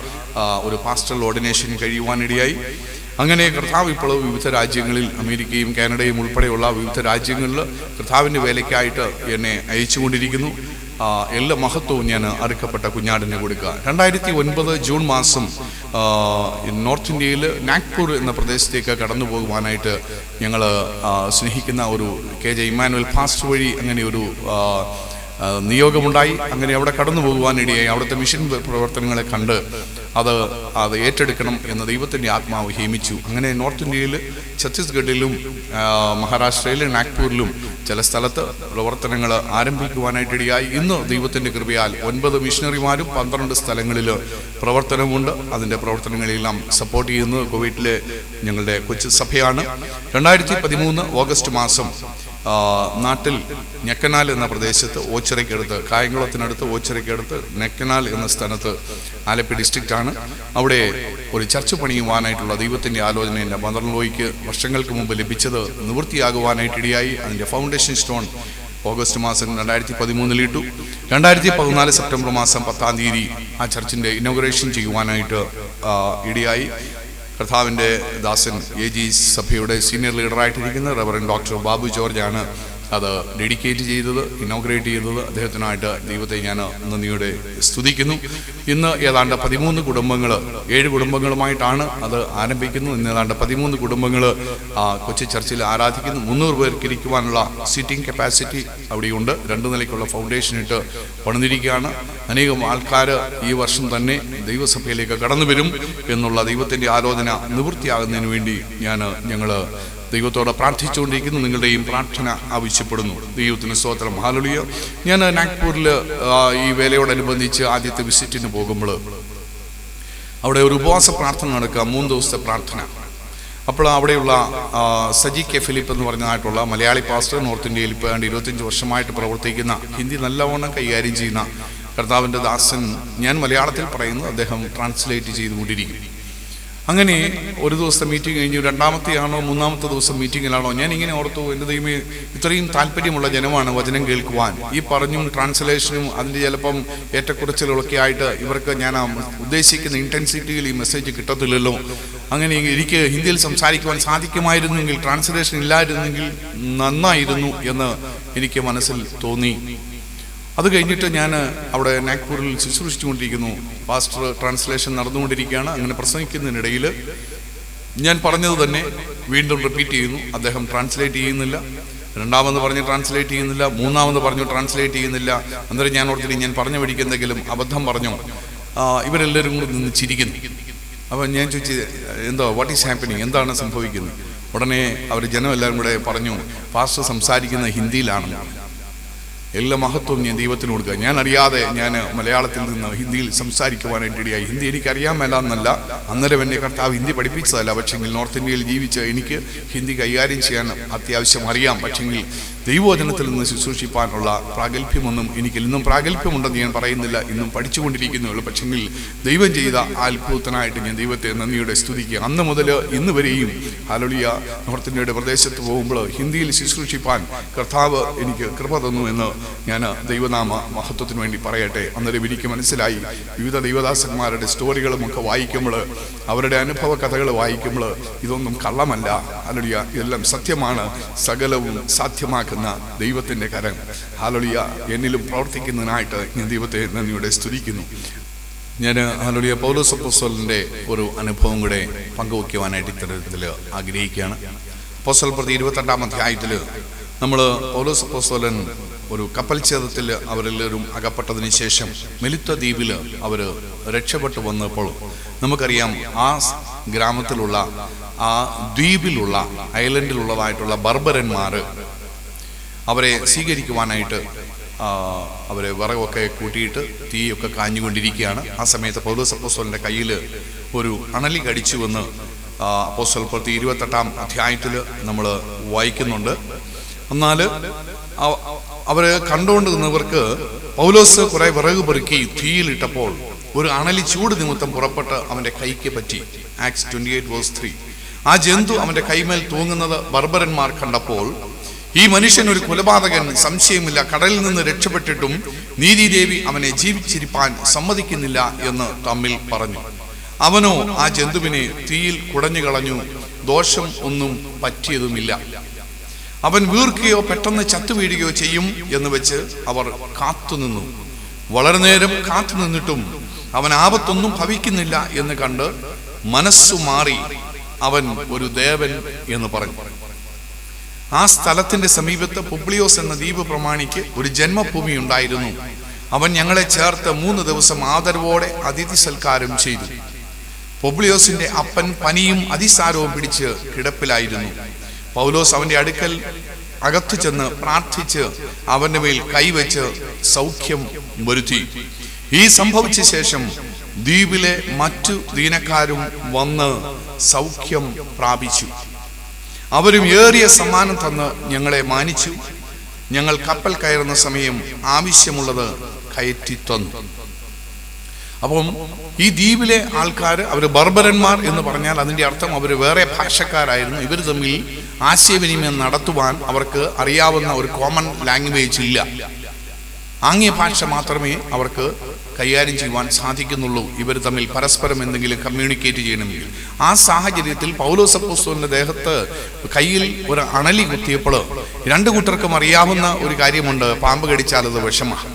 ഒരു പാസ്റ്ററൽ ഓർഡിനേഷൻ കഴിയുവാനിടയായി. അങ്ങനെ കർത്താവ് ഇപ്പോൾ വിവിധ രാജ്യങ്ങളിൽ, അമേരിക്കയും കാനഡയും ഉൾപ്പെടെയുള്ള വിവിധ രാജ്യങ്ങളിൽ കർത്താവിൻ്റെ വേലയ്ക്കായിട്ട് എന്നെ അയച്ചുകൊണ്ടിരിക്കുന്നു. എല്ലാ മഹത്വവും ഞാൻ അറുക്കപ്പെട്ട കുഞ്ഞാടിന് കൊടുക്കുക. 2009 ജൂൺ മാസം നോർത്ത് ഇന്ത്യയിൽ നാഗ്പൂർ എന്ന പ്രദേശത്തേക്ക് കടന്നു പോകുവാനായിട്ട് ഞങ്ങൾ സ്നേഹിക്കുന്ന ഒരു KJ ഇമ്മാനുവൽ ഫാസ്റ്റ് വഴി അങ്ങനെ ഒരു നിയോഗമുണ്ടായി. അങ്ങനെ അവിടെ കടന്നു പോകുവാനിടയായി. അവിടുത്തെ മിഷൻ പ്രവർത്തനങ്ങളെ കണ്ട് അത് ഏറ്റെടുക്കണം എന്ന് ദൈവത്തിൻ്റെ ആത്മാവ് ഹേമിച്ചു. അങ്ങനെ നോർത്ത് ഇന്ത്യയിൽ ഛത്തീസ്ഗഡിലും മഹാരാഷ്ട്രയിലും നാഗ്പൂരിലും ചില സ്ഥലത്ത് പ്രവർത്തനങ്ങൾ ആരംഭിക്കുവാനായിട്ടിടയായി. ഇന്ന് ദൈവത്തിൻ്റെ കൃപയാൽ 9 മിഷണറിമാരും 12 സ്ഥലങ്ങളിൽ പ്രവർത്തനമുണ്ട്. അതിൻ്റെ പ്രവർത്തനങ്ങളെല്ലാം സപ്പോർട്ട് ചെയ്യുന്നത് കുവൈറ്റിലെ ഞങ്ങളുടെ കൊച്ചു സഭയാണ്. 2013 ഓഗസ്റ്റ് മാസം നാട്ടിൽ ഞെക്കനാൽ എന്ന പ്രദേശത്ത് ഓച്ചിറയ്ക്കടുത്ത്, കായംകുളത്തിനടുത്ത് ഓച്ചിറയ്ക്കടുത്ത് നെക്കനാൽ എന്ന സ്ഥലത്ത്, ആലപ്പി ഡിസ്ട്രിക്റ്റാണ്, അവിടെ ഒരു ചർച്ച് പണിയുവാനായിട്ടുള്ള ദൈവത്തിൻ്റെ ആലോചന എൻ്റെ മദർലോയ്ക്ക് വർഷങ്ങൾക്ക് മുമ്പ് ലഭിച്ചത് നിവൃത്തിയാകുവാനായിട്ടിടയായി. അതിൻ്റെ ഫൗണ്ടേഷൻ സ്റ്റോൺ ഓഗസ്റ്റ് മാസം 2013 ഇട്ടു. 2014 സെപ്റ്റംബർ മാസം 10-ാം തീയതി ആ ചർച്ചിൻ്റെ ഇനോഗ്രേഷൻ ചെയ്യുവാനായിട്ട് ഇടയായി. കർത്താവിൻ്റെ ദാസൻ AG സഭയുടെ സീനിയർ ലീഡറായിട്ടിരിക്കുന്ന റവറൻഡ് ഡോക്ടർ ബാബു ജോർജാണ് അത് ഡെഡിക്കേറ്റ് ചെയ്തത്, ഇനോഗ്രേറ്റ് ചെയ്തത്. അദ്ദേഹത്തിനായിട്ട് ദൈവത്തെ ഞാൻ നന്ദിയോടെ സ്തുതിക്കുന്നു. ഇന്ന് ഏതാണ്ട് 13 കുടുംബങ്ങൾ, 7 കുടുംബങ്ങളുമായിട്ടാണ് അത് ആരംഭിക്കുന്നത്. ഇന്ന് ഏതാണ്ട് 13 കുടുംബങ്ങൾ കൊച്ചി ചർച്ചിൽ ആരാധിക്കുന്നു. 300 പേർക്ക് ഇരിക്കുവാനുള്ള സീറ്റിംഗ് കപ്പാസിറ്റി അവിടെയുണ്ട്. 2 നിലയ്ക്കുള്ള ഫൗണ്ടേഷൻ ഇട്ട് പണിതിരിക്കുകയാണ്. അനേകം ആൾക്കാർ ഈ വർഷം തന്നെ ദൈവസഭയിലേക്ക് കടന്നു വരും എന്നുള്ള ദൈവത്തിൻ്റെ ആലോചന നിവൃത്തിയാകുന്നതിന് വേണ്ടി ഞങ്ങൾ ദൈവത്തോട് പ്രാർത്ഥിച്ചുകൊണ്ടിരിക്കുന്നു. നിങ്ങളുടെയും പ്രാർത്ഥന ആവശ്യപ്പെടുന്നു. ദൈവത്തിന് സ്തോത്രം. ഹല്ലേലൂയ. ഞാൻ നാഗ്പൂരിൽ ഈ വേലയോടനുബന്ധിച്ച് ആദ്യത്തെ വിസിറ്റിന് പോകുമ്പോൾ അവിടെ ഒരു ഉപവാസ പ്രാർത്ഥന നടക്കുക, 3 ദിവസത്തെ പ്രാർത്ഥന. അപ്പോൾ അവിടെയുള്ള സജി കെ ഫിലിപ്പ് എന്ന് പറഞ്ഞതായിട്ടുള്ള മലയാളി പാസ്റ്റർ, നോർത്ത് ഇന്ത്യയിൽ ഇപ്പോൾ 25 വർഷമായിട്ട് പ്രവർത്തിക്കുന്ന, ഹിന്ദി നല്ലവണ്ണം കൈകാര്യം ചെയ്യുന്ന കർത്താവിൻ്റെ ദാസൻ, ഞാൻ മലയാളത്തിൽ പറയുന്നു, അദ്ദേഹം ട്രാൻസ്ലേറ്റ് ചെയ്തുകൊണ്ടിരിക്കും. അങ്ങനെ ഒരു ദിവസത്തെ മീറ്റിംഗ് കഴിഞ്ഞു. 2ാമത്തെയാണോ 3ാമത്തെ ദിവസം മീറ്റിങ്ങിലാണോ, ഞാനിങ്ങനെ ഓർത്തു, എൻ്റെ ദൈവമേ, ഇത്രയും താല്പര്യമുള്ള ജനമാണ് വചനം കേൾക്കുവാൻ. ഈ പറഞ്ഞും ട്രാൻസ്ലേഷനും അതിൻ്റെ ചിലപ്പം ഏറ്റക്കുറച്ചിലൊക്കെ ആയിട്ട് ഇവർക്ക് ഞാൻ ഉദ്ദേശിക്കുന്ന ഇൻറ്റൻസിറ്റിയിൽ ഈ മെസ്സേജ് കിട്ടത്തില്ലല്ലോ. അങ്ങനെ എനിക്ക് ഹിന്ദിയിൽ സംസാരിക്കുവാൻ സാധിക്കുമായിരുന്നെങ്കിൽ, ട്രാൻസ്ലേഷൻ ഇല്ലായിരുന്നെങ്കിൽ നന്നായിരുന്നു എന്ന് എനിക്ക് മനസ്സിൽ തോന്നി. അത് കഴിഞ്ഞിട്ട് ഞാൻ അവിടെ നാഗ്പൂരിൽ ശുശ്രൂഷിച്ചുകൊണ്ടിരിക്കുന്നു. പാസ്റ്റർ ട്രാൻസ്ലേഷൻ നടന്നുകൊണ്ടിരിക്കുകയാണ്. അങ്ങനെ പ്രസംഗിക്കുന്നതിനിടയിൽ ഞാൻ പറഞ്ഞത് തന്നെ വീണ്ടും റിപ്പീറ്റ് ചെയ്യുന്നു. അദ്ദേഹം ട്രാൻസ്ലേറ്റ് ചെയ്യുന്നില്ല. 2ാമത് പറഞ്ഞ് ട്രാൻസ്ലേറ്റ് ചെയ്യുന്നില്ല. 3ാമത് പറഞ്ഞു ട്രാൻസ്ലേറ്റ് ചെയ്യുന്നില്ല. അന്നേരം ഞാൻ ഓർത്തിട്ട് ഞാൻ പറഞ്ഞ വഴിക്ക് എന്തെങ്കിലും അബദ്ധം പറഞ്ഞു. ഇവരെല്ലാവരും കൂടി നിന്ന് ചിരിക്കുന്നു. അപ്പോൾ ഞാൻ ചോദിച്ചു, എന്തോ വാട്ട് ഈസ് ഹാപ്പനിങ്, എന്താണ് സംഭവിക്കുന്നത്? ഉടനെ അവർ ജനം എല്ലാവരും കൂടെ പറഞ്ഞു, പാസ്റ്റർ സംസാരിക്കുന്ന ഹിന്ദിയിലാണ്. എല്ലാ മഹത്വവും ഞാൻ ദൈവത്തിന് കൊടുക്കുക. ഞാൻ അറിയാതെ ഞാൻ മലയാളത്തിൽ നിന്ന് ഹിന്ദിയിൽ സംസാരിക്കുവാനായിട്ട് ഇടയായി. ഹിന്ദി എനിക്കറിയാൻ മേലാന്നല്ല, അന്നേരം എന്നെ കർത്താവ് ഹിന്ദി പഠിപ്പിച്ചതല്ല. പക്ഷെങ്കിൽ നോർത്ത് ഇന്ത്യയിൽ ജീവിച്ച് എനിക്ക് ഹിന്ദി കൈകാര്യം ചെയ്യാൻ അത്യാവശ്യം അറിയാം. പക്ഷെങ്കിൽ ദൈവവചനത്തിൽ നിന്ന് ശുശ്രൂഷിപ്പാനുള്ള പ്രാഗൽഭ്യമൊന്നും എനിക്കില്ല. ഇന്നും പ്രാഗൽഭ്യമുണ്ടെന്ന് ഞാൻ പറയുന്നില്ല, ഇന്നും പഠിച്ചുകൊണ്ടിരിക്കുന്നുള്ളൂ. പക്ഷെങ്കിൽ ദൈവം ചെയ്ത അത്ഭുതത്തിനായിട്ട് ഞാൻ ദൈവത്തെ നന്ദിയോടെ സ്തുതിക്കുക. അന്ന് മുതൽ ഇന്ന് വരെയും ഹല്ലേലൂയ, നോർത്ത് ഇന്ത്യയുടെ പ്രദേശത്ത് പോകുമ്പോൾ ഹിന്ദിയിൽ ശുശ്രൂഷിപ്പാൻ കർത്താവ് എനിക്ക് കൃപ തന്നു എന്ന് ഞാൻ ദൈവനാമ മഹത്വത്തിന് വേണ്ടി പറയട്ടെ. അന്നേരം എനിക്ക് മനസ്സിലായി, വിവിധ ദൈവദാസന്മാരുടെ സ്റ്റോറികളും ഒക്കെ വായിക്കുമ്പോൾ, അവരുടെ അനുഭവ കഥകൾ വായിക്കുമ്പോൾ, ഇതൊന്നും കള്ളമല്ല, ഹല്ലേലൂയ, ഇതെല്ലാം സത്യമാണ്. സകലവും സാധ്യമാക്കുന്ന ദൈവത്തിൻ്റെ കരം ഹല്ലേലൂയ എന്നിലും പ്രവർത്തിക്കുന്നതിനായിട്ട് ഞാൻ ദൈവത്തെ നന്ദിയോടെ സ്തുതിക്കുന്നു. ഞാൻ ഹല്ലേലൂയ പൗലോസ് അപ്പോസ്തലന്റെ ഒരു അനുഭവം കൂടെ പങ്കുവയ്ക്കുവാനായിട്ട് ഇത്തരത്തിൽ ആഗ്രഹിക്കുകയാണ്. അപ്പോസ്തല പ്രവൃത്തി 28-ാം അധ്യായത്തിൽ നമ്മൾ പൗലോസ് അപ്പോസ്തലൻ ഒരു കപ്പൽ ഛേദത്തിൽ അവരെല്ലാവരും അകപ്പെട്ടതിന് ശേഷം മെലിത്ത ദ്വീപിൽ അവർ രക്ഷപ്പെട്ടു വന്നപ്പോൾ നമുക്കറിയാം, ആ ഗ്രാമത്തിലുള്ള, ആ ദ്വീപിലുള്ള, ഐലൻഡിലുള്ളതായിട്ടുള്ള ബർബരന്മാർ അവരെ സ്വീകരിക്കുവാനായിട്ട് അവരെ വിറകൊക്കെ കൂട്ടിയിട്ട് തീയൊക്കെ കാഞ്ഞുകൊണ്ടിരിക്കുകയാണ്. ആ സമയത്ത് പൗലോസ് അപ്പോസ്തലന്റെ കയ്യിൽ ഒരു അണലി കടിച്ചുവെന്ന് അപ്പോസ്തല പ്രവൃത്തി 28-ാം അധ്യായത്തിൽ നമ്മൾ വായിക്കുന്നുണ്ട്. എന്നാൽ അവരെ കണ്ടുകൊണ്ട് നിന്നവർക്ക് പൗലോസ് കുറെ വിറക് പെറുക്കി തീയിലിട്ടപ്പോൾ ഒരു അണലി ചൂട് നിമിത്തം പുറപ്പെട്ട് അവന്റെ കൈക്ക് പറ്റി. ആക്ട്സ് 28:3. ആ ജന്തു അവന്റെ കൈമേൽ തൂങ്ങുന്നത് ബർബരന്മാർ കണ്ടപ്പോൾ, ഈ മനുഷ്യൻ ഒരു കൊലപാതകൻ, സംശയമില്ല, കടലിൽ നിന്ന് രക്ഷപ്പെട്ടിട്ടും നീതിദേവി അവനെ ജീവിച്ചിരിപ്പാൻ സമ്മതിക്കുന്നില്ല എന്ന് തമ്മിൽ പറഞ്ഞു. അവനോ ആ ജന്തുവിനെ തീയിൽ കുടഞ്ഞു കളഞ്ഞു, ദോഷം ഒന്നും പറ്റിയതുമില്ല. അവൻ വീർക്കുകയോ പെട്ടെന്ന് ചത്തുവീഴുകയോ ചെയ്യും എന്ന് വെച്ച് അവർ കാത്തുനിന്നു. വളരെ നേരം കാത്തു നിന്നിട്ടും അവൻ ആപത്തൊന്നും ഭവിക്കുന്നില്ല എന്ന് കണ്ട് മനസ്സു മാറി അവൻ ഒരു ദേവൻ എന്ന് പറഞ്ഞു. ആ സ്ഥലത്തിന്റെ സമീപത്ത് പുബ്ലിയോസ് എന്ന ദ്വീപ് പ്രമാണിക്ക് ഒരു ജന്മഭൂമി ഉണ്ടായിരുന്നു. അവൻ ഞങ്ങളെ ചേർത്ത് 3 ദിവസം ആദരവോടെ അതിഥി സൽക്കാരം ചെയ്തു. പുബ്ലിയോസിന്റെ അപ്പൻ പനിയും അതിസാരവും പിടിച്ച് കിടപ്പിലായിരുന്നു. പൗലോസ് അവന്റെ അടുക്കൽ അകത്തു ചെന്ന് പ്രാർത്ഥിച്ച് അവന്റെ മേൽ കൈവച്ച് സൗഖ്യം വരുത്തി. ഈ സംഭവിച്ച ശേഷം ദ്വീപിലെ മറ്റു ദീനക്കാരും വന്ന് സൗഖ്യം പ്രാപിച്ചു. അവരും ഏറിയ സമ്മാനം തന്ന് ഞങ്ങളെ മാനിച്ചു. ഞങ്ങൾ കപ്പൽ കയറുന്ന സമയം ആവശ്യമുള്ളത് കയറ്റി തന്നു. അപ്പം ഈ ദ്വീപിലെ ആൾക്കാർ, അവർ ബർബരന്മാർ എന്ന് പറഞ്ഞാൽ അതിൻ്റെ അർത്ഥം അവർ വേറെ ഭാഷക്കാരായിരുന്നു. ഇവർ തമ്മിൽ ആശയവിനിമയം നടത്തുവാൻ അവർക്ക് അറിയാവുന്ന ഒരു കോമൺ ലാംഗ്വേജ് ഇല്ല. ആംഗ്യ ഭാഷ മാത്രമേ അവർക്ക് കൈകാര്യം ചെയ്യുവാൻ സാധിക്കുന്നുള്ളൂ. ഇവർ തമ്മിൽ പരസ്പരം എന്തെങ്കിലും കമ്മ്യൂണിക്കേറ്റ് ചെയ്യണമെങ്കിൽ. ആ സാഹചര്യത്തിൽ പൗലോസ് അപ്പോസ്തലന്റെ ദേഹത്ത് കയ്യിൽ ഒരു അണലി കുത്തിയപ്പോൾ 2 കൂട്ടർക്കും അറിയാവുന്ന ഒരു കാര്യമുണ്ട്, പാമ്പ് കടിച്ചാൽ അത് വിഷമാണ്.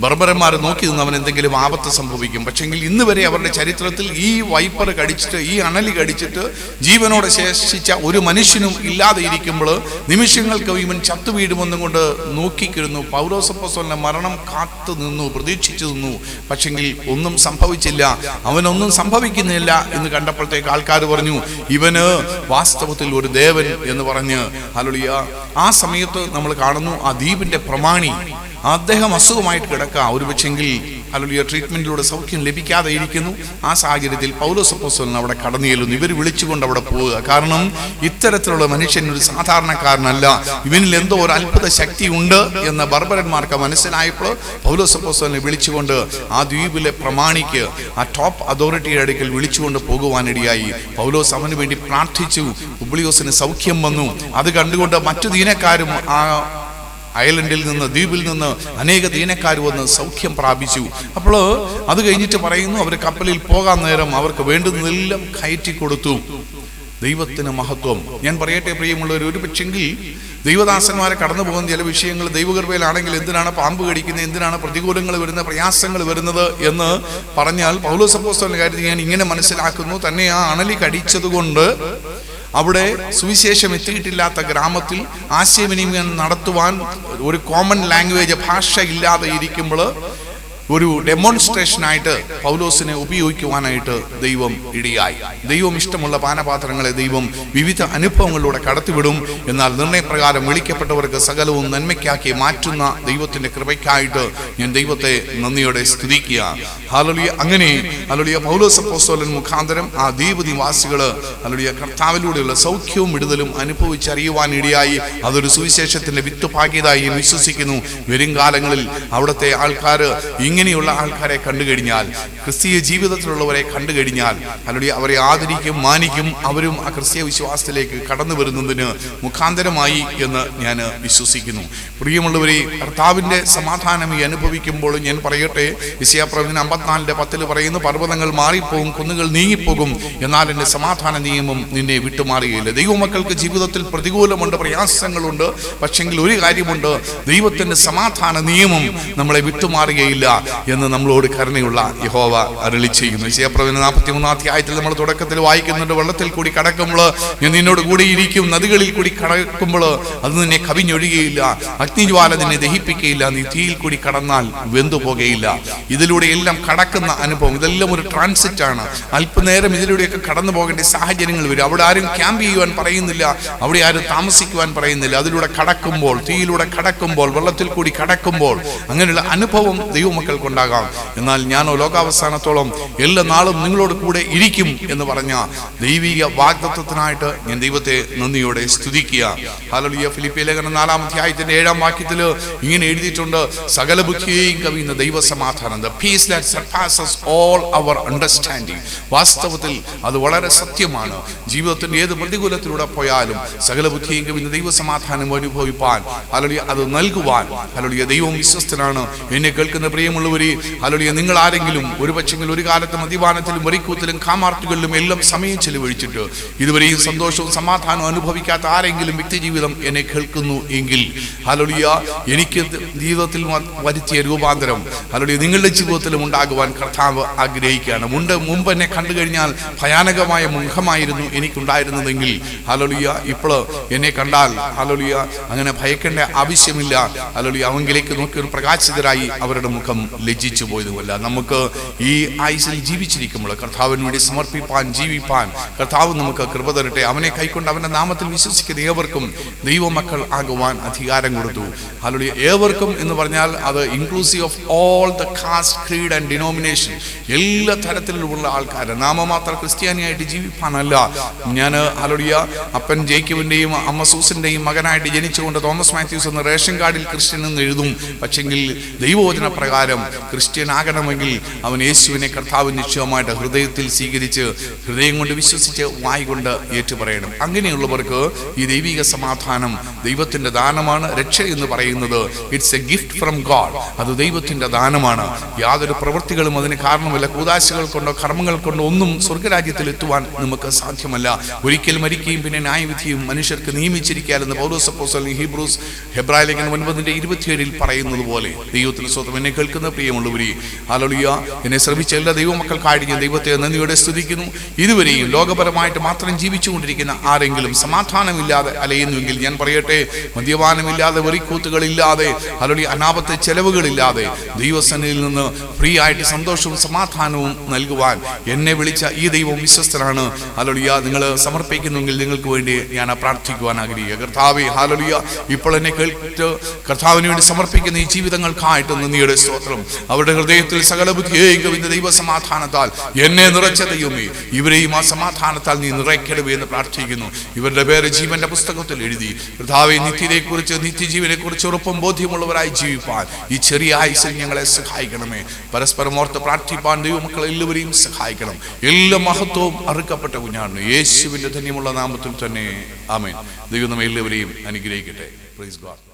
ബർബരന്മാർ നോക്കി നിന്ന് അവൻ എന്തെങ്കിലും ആപത്ത് സംഭവിക്കും. പക്ഷെങ്കിൽ ഇന്ന് വരെ അവരുടെ ചരിത്രത്തിൽ ഈ വൈപ്പർ കടിച്ചിട്ട്, ഈ അണലി കടിച്ചിട്ട് ജീവനോടെ ശേഷിച്ച ഒരു മനുഷ്യനും ഇല്ലാതെ ഇരിക്കുമ്പോൾ നിമിഷങ്ങൾക്ക് ഇവൻ ചത്തു വീഴുമെന്നും കൊണ്ട് നോക്കിക്കിരുന്നു. പൗലോസ് അപ്പോസ്തലന്റെ മരണം കാത്തു നിന്നു, പ്രതീക്ഷിച്ചു നിന്നു. പക്ഷെങ്കിൽ ഒന്നും സംഭവിച്ചില്ല. അവനൊന്നും സംഭവിക്കുന്നില്ല എന്ന് കണ്ടപ്പോഴത്തേക്ക് ആൾക്കാർ പറഞ്ഞു, ഇവന് വാസ്തവത്തിൽ ഒരു ദേവൻ എന്ന് പറഞ്ഞ് ഹല്ലേലൂയ. ആ സമയത്ത് നമ്മൾ കാണുന്നു, ആ ദ്വീപിന്റെ പ്രമാണി അദ്ദേഹം അസുഖമായിട്ട് കിടക്കുക. ഒരു പക്ഷെങ്കിൽ അല്ലെങ്കിൽ ട്രീറ്റ്മെന്റിലൂടെ സൗഖ്യം ലഭിക്കാതെ ഇരിക്കുന്നു. ആ സാഹചര്യത്തിൽ പൗലോസ് അപ്പോസ്തലൻ അവിടെ കടന്നു ചെല്ലുന്നു. ഇവർ വിളിച്ചുകൊണ്ട് അവിടെ പോവുക. കാരണം ഇത്തരത്തിലുള്ള മനുഷ്യൻ ഒരു സാധാരണക്കാരനല്ല, ഇവനിൽ എന്തോ ഒരു അത്ഭുത ശക്തി ഉണ്ട് എന്ന് ബർബരന്മാർക്ക് മനസ്സിലായപ്പോൾ പൗലോസ് അപ്പോസ്തലനെ വിളിച്ചുകൊണ്ട് ആ ദ്വീപിലെ പ്രമാണിക്ക്, ആ ടോപ്പ് അതോറിറ്റിയുടെ അടുക്കൽ വിളിച്ചുകൊണ്ട് പോകുവാനിടയായി. പൗലോസ് അവന് വേണ്ടി പ്രാർത്ഥിച്ചു. പുബ്ലിയോസിന് സൗഖ്യം വന്നു. അത് കണ്ടുകൊണ്ട് മറ്റു ദീനക്കാരും ആ ഐലൻഡിൽ നിന്ന്, ദ്വീപിൽ നിന്ന് അനേക ദീനക്കാർ വന്ന് സൗഖ്യം പ്രാപിച്ചു. അപ്പോൾ അത് കഴിഞ്ഞിട്ട് പറയുന്നു, അവർ കപ്പലിൽ പോകാൻ നേരം അവർക്ക് വേണ്ടുന്നതെല്ലാം കയറ്റി കൊടുത്തു. ദൈവത്തിന് മഹത്വം. ഞാൻ പറയട്ടെ പ്രിയമുള്ളവർ, ഒരു പക്ഷെങ്കിൽ ദൈവദാസന്മാരെ കടന്നു പോകുന്ന ചില വിഷയങ്ങൾ ദൈവകൃപയിലാണെങ്കിൽ എന്തിനാണ് പാമ്പ് കടിക്കുന്നത്, എന്തിനാണ് പ്രതികൂലങ്ങൾ വരുന്നത്, പ്രയാസങ്ങൾ വരുന്നത് എന്ന് പറഞ്ഞാൽ പൗലോസ് അപ്പോസ്തലന്റെ കാര്യത്തിൽ ഞാൻ ഇങ്ങനെ മനസ്സിലാക്കുന്നു. തന്നെ ആ അണലി കടിച്ചതുകൊണ്ട് അവിടെ സുവിശേഷം എത്തിയിട്ടില്ലാത്ത ഗ്രാമത്തിൽ ആശയവിനിമയം നടത്തുവാൻ ഒരു കോമൺ ലാംഗ്വേജ്, ഭാഷ ഇല്ലാതെ ഇരിക്കുമ്പോൾ ഒരു ഡെമോൺസ്ട്രേഷനായിട്ട് പൗലോസിനെ ഉപയോഗിക്കുവാനായിട്ട് ദൈവം ഇടയായി. ദൈവം ഇഷ്ടമുള്ള പാനപാത്രങ്ങളെ ദൈവം വിവിധ അനുഭവങ്ങളിലൂടെ കടത്തിവിടും. എന്നാൽ നിർണയപ്രകാരം വിളിക്കപ്പെട്ടവർക്ക് സകലവും നന്മയ്ക്കാക്കി മാറ്റുന്ന ദൈവത്തിന്റെ കൃപയ്ക്കായിട്ട് ഞാൻ ദൈവത്തെ നന്ദിയോടെ സ്തുതിക്കുക. ഹല്ലേലൂയ. അങ്ങനെ ഹല്ലേലൂയ പൗലോസ് അപ്പോസ്തലൻ മുഖാന്തരം ആ ദ്വീപ് നിവാസികൾ ഹല്ലേലൂയ കർത്താവിലൂടെയുള്ള സൗഖ്യവും വിടുതലും അനുഭവിച്ചറിയുവാൻ ഇടയായി. അതൊരു സുവിശേഷത്തിന്റെ വിത്തുപാകിയതായി ഞാൻ വിശ്വസിക്കുന്നു. വരും കാലങ്ങളിൽ അവിടുത്തെ ആൾക്കാർ ഇങ്ങനെയുള്ള ആൾക്കാരെ കണ്ടു കഴിഞ്ഞാൽ, ക്രിസ്തീയ ജീവിതത്തിലുള്ളവരെ കണ്ടു കഴിഞ്ഞാൽ അല്ലെങ്കിൽ അവരെ ആദരിക്കും, മാനിക്കും. അവരും ആ ക്രിസ്തീയ വിശ്വാസത്തിലേക്ക് കടന്നു വരുന്നതിന് മുഖാന്തരമായി എന്ന് ഞാൻ വിശ്വസിക്കുന്നു. പ്രിയമുള്ളവരെ, കർത്താവിന്റെ സമാധാനം ഈ അനുഭവിക്കുമ്പോൾ ഞാൻ പറയട്ടെ, യെശയ്യാപ്രവചനം 54:10 പറയുന്നു, പർവ്വതങ്ങൾ മാറിപ്പോകും, കുന്നുകൾ നീങ്ങിപ്പോകും, എന്നാൽ എൻ്റെ സമാധാന നിയമം നിന്നെ വിട്ടുമാറുകയില്ല. ദൈവമക്കൾക്ക് ജീവിതത്തിൽ പ്രതികൂലമുണ്ട്, പ്രയാസങ്ങളുണ്ട്. പക്ഷെങ്കിൽ ഒരു കാര്യമുണ്ട്, ദൈവത്തിന്റെ സമാധാന നിയമം നമ്മളെ വിട്ടുമാറുകയില്ല എന്ന് നമ്മളോട് കരുണയുള്ള യഹോവ അരുളി ചെയ്യുന്നു. യെശയ്യാപ്രവചനം 43 അധ്യായത്തിൽ നമ്മൾ തുടക്കത്തിൽ വായിക്കുന്നുണ്ട്, വെള്ളത്തിൽ കൂടി കടക്കുമ്പോൾ ഞാൻ നിന്നോട് കൂടെ ഇരിക്കും, നദികളിൽ കൂടി കടക്കുമ്പോൾ അത് നിന്നെ കവിഞ്ഞൊഴുകയില്ല, അഗ്നിജ്വാല നിന്നെ ദഹിപ്പിക്കുകയില്ല, നീ തീയിൽ കൂടി കടന്നാൽ വെന്തുപോകയില്ല. ഇതിലൂടെ എല്ലാം കടക്കുന്ന അനുഭവം, ഇതെല്ലാം ഒരു ട്രാൻസിറ്റ് ആണ്. അല്പനേരം ഇതിലൂടെയൊക്കെ കടന്നു പോകേണ്ട സാഹചര്യങ്ങൾ വരും. അവിടെ ആരും ക്യാമ്പ് ചെയ്യുവാൻ പറയുന്നില്ല, അവിടെ ആരും താമസിക്കുവാൻ പറയുന്നില്ല. അതിലൂടെ കടക്കുമ്പോൾ, തീയിലൂടെ കടക്കുമ്പോൾ, വെള്ളത്തിൽ കൂടി കടക്കുമ്പോൾ അങ്ങനെയുള്ള അനുഭവം ദൈവമക്കൾക്കുണ്ടാകാം. എന്നാൽ ഞാനോ ലോകാവസാനത്തോളം എല്ലാ നാളും നിങ്ങളോട് കൂടെ ഇരിക്കും എന്ന് പറഞ്ഞ ദൈവിക വാഗ്ദത്തത്തിനായിട്ട് ഞാൻ ദൈവത്തെ നന്ദിയോടെ സ്തുതിക്കുക. ഹല്ലേലൂയ. ഫിലിപ്പിയ ലേഖനം 4 അധ്യായത്തിന്റെ 7 വാക്യത്തിൽ ഇങ്ങനെ എഴുതിയിട്ടുണ്ട്, സകല ബുദ്ധിയെയും കവിയുന്ന ദൈവസമാധാനം, the peace that surpasses all our understanding. വാസ്തവത്തിൽ അത് വളരെ സത്യമാണ്. ജീവിതത്തിന്റെ ഏത് പ്രതികൂലത്തിലൂടെ പോയാലും സകല ബുദ്ധിയെയും കവിയുന്ന ദൈവസമാധാനം അനുഭവിപ്പാൻ, ഹല്ലേലൂയ, അത് നൽകുവാൻ ഹല്ലേലൂയ ദൈവം വിശ്വസ്തനാണ്. എന്നെ കേൾക്കുന്ന പ്രിയമുള്ളവരെ, ഹല്ലേലൂയ, നിങ്ങൾ ആരെങ്കിലും ഒരു പക്ഷെങ്കിൽ ഒരു കാലത്ത് മദ്യപാനത്തിലും വെറിക്കൂത്തിലും കാമാർത്തുകളിലും എല്ലാം സമയം ചെലവഴിച്ചിട്ട് ഇതുവരെയും സന്തോഷവും സമാധാനവും അനുഭവിക്കാത്ത ആരെങ്കിലും വ്യക്തിജീവിതം എന്നെ കേൾക്കുന്നു എങ്കിൽ, ഹല്ലേലൂയ, എനിക്ക് ജീവിതത്തിൽ വരുത്തിയ രൂപാന്തരം ഹല്ലേലൂയ നിങ്ങളുടെ ജീവിതത്തിലും ഉണ്ടാകുവാൻ കർത്താവ് ആഗ്രഹിക്കുകയാണ്. മുമ്പ് എന്നെ കണ്ടു കഴിഞ്ഞാൽ ഭയാനകമായ മുഖമായിരുന്നു എനിക്കുണ്ടായിരുന്നതെങ്കിൽ, ഹല്ലേലൂയ, ഇപ്പോൾ എന്നെ കണ്ടാൽ ഹല്ലേലൂയ അങ്ങനെ ഭയക്കേണ്ട ആവശ്യമില്ല. ഹല്ലേലൂയ, അവങ്കിലേക്ക് നോക്കി ഒരു പ്രകാശിതരായി അവരുടെ മുഖം ലജ്ജിച്ചു പോയതുമല്ല. നമുക്ക് ഈ ആയുസ്സിൽ ജീവിച്ചിരിക്കുമ്പോൾ കർത്താവിന് വേണ്ടി സമർപ്പിപ്പാൻ, ജീവിപ്പാൻ കർത്താവ് നമുക്ക് കൃപ തരട്ടെ. അവനെ കൈക്കൊണ്ട് അവന്റെ നാമത്തിൽ വിശ്വസിക്കുന്ന ഏവർക്കും ദൈവമക്കൾ ആകുവാൻ അധികാരം കൊടുത്തു. ഹല്ലേലൂയ. ഏവർക്കും എന്ന് പറഞ്ഞാൽ അത് inclusive of all the caste, creed and denomination. എല്ലാ തരത്തിലുള്ള ആൾക്കാർ, നാമമാത്ര ക്രിസ്ത്യാനിയായിട്ട് ജീവിപ്പാനല്ല. ഞാൻ ഹല്ലേലൂയ അപ്പൻ ജേക്കബിന്റെയും അമ്മ സൂസന്റെയും മകനായിട്ട് ജനിച്ചുകൊണ്ട് തോമസ് മാത്യൂസ് എന്ന റേഷൻ കാർഡിൽ ക്രിസ്ത്യൻ എന്ന് എഴുതും. പക്ഷെങ്കിൽ ദൈവവചന പ്രകാരം ക്രിസ്ത്യൻ ആകണമെങ്കിൽ അവൻ യേശുവിനെ കർത്താവ് നിശ്ചയമായിട്ട് ഹൃദയത്തിൽ സ്വീകരിച്ച് ഹൃദയം കൊണ്ട് വിശ്വസിച്ച് വായി കൊണ്ട് ഏറ്റുപറയണം. അങ്ങനെയുള്ളവർക്ക് ഈ ദൈവിക സമാധാനം ദൈവത്തിന്റെ ദാനമാണ്. രക്ഷ എന്ന് പറയുന്നത് it's A gift from God. അത് ദൈവത്തിന്റെ ദാനമാണ്. യാതൊരു പ്രവൃത്തികളും അതിന് കാരണമല്ല. കൂദാശകൾ കൊണ്ടോ കർമ്മങ്ങൾ കൊണ്ടോ ഒന്നും സ്വർഗരാജ്യത്തിൽ എത്തുവാൻ നമുക്ക് സാധ്യമല്ല. ഒരിക്കൽ മരിക്കുകയും പിന്നെ ന്യായവിധിയും മനുഷ്യർക്ക് നിയമിച്ചിരിക്കാലെന്ന് പൗലോസ് അപ്പോസ്തലൻ ഹീബ്രൂസ് ഹെബ്രായ ലേഖനം 9:27 പറയുന്നത് പോലെ, ദൈവത്തിന്റെ സ്വന്തം എന്നെ കേൾക്കുന്ന പ്രിയമുള്ളവരെ, ഹല്ലേലൂയ, എന്നെ ശ്രമിച്ച എല്ലാ ദൈവമക്കൾക്കായിട്ട് ഞാൻ ദൈവത്തെ നന്ദിയോടെ സ്തുതിക്കുന്നു. ഇതുവരെയും ലോകപരമായിട്ട് മാത്രം ജീവിച്ചുകൊണ്ടിരിക്കുന്ന ആരെങ്കിലും സമാധാനമില്ലാതെ അലയുന്നുവെങ്കിൽ ഞാൻ പറയട്ടെ, മദ്യപാനമില്ലാതെ, വെറിക്കൂത്തുകളില്ലാതെ, ഹല്ലേലൂയ, അനാപത്തെ ചെലവുകളില്ലാതെ ദൈവസന്നിധിയിൽ നിന്ന് ഫ്രീ ആയിട്ട് സന്തോഷവും സമാധാനവും നൽകുവാൻ എന്നെ വിളിച്ച ഈ ദൈവം വിശ്വസ്തനാണ്. ഹല്ലേലൂയ. നിങ്ങൾ സമർപ്പിക്കുന്നെങ്കിൽ നിങ്ങൾക്ക് വേണ്ടി ഞാൻ പ്രാർത്ഥിക്കുവാൻ ആഗ്രഹിക്കുക. കർത്താവേ, ഹല്ലേലൂയ, ഇപ്പോൾ എന്നെ കേട്ട് കർത്താവിന് വേണ്ടി സമർപ്പിക്കുന്ന ഈ ജീവിതങ്ങൾക്കായിട്ട് നന്ദിയുടെ സ്തോത്രം. സ്തോത്രം. അവരുടെ ഹൃദയത്തിൽ സകല ബുദ്ധിയെയും കവിഞ്ഞ ദൈവസമാധാനത്താൽ എന്നെ നിറച്ച ദൈവമേ, ഇവരെയും ആ സമാധാനത്താൽ നീ നിറയ്ക്കണമേ എന്ന് പ്രാർത്ഥിക്കുന്നു. ഇവരുടെ പേര് ജീവന്റെ പുസ്തകത്തിൽ എഴുതി കർത്താവേ, നിത്യതയെക്കുറിച്ച് നിത്യജീവനെ കുറിച്ച് ഉറപ്പും ബോധ്യമുള്ളവരായി ജീവിപ്പാൻ ഈ ചെറിയ ആയുസ്സിൽ ഞങ്ങളെ സഹായിക്കണമേ. പരസ്പരം ഓർത്ത് പ്രാർത്ഥിപ്പാൻ ദൈവമക്കൾ എല്ലാവരെയും സഹായിക്കണം. എല്ലാ മഹത്വവും അറുക്കപ്പെട്ട കുഞ്ഞാണ് യേശുവിന്റെ ധന്യമുള്ള നാമത്തിൽ തന്നെ. ആമേൻ. ദൈവം നമ്മെ എല്ലാവരെയും അനുഗ്രഹിക്കട്ടെ. Praise God.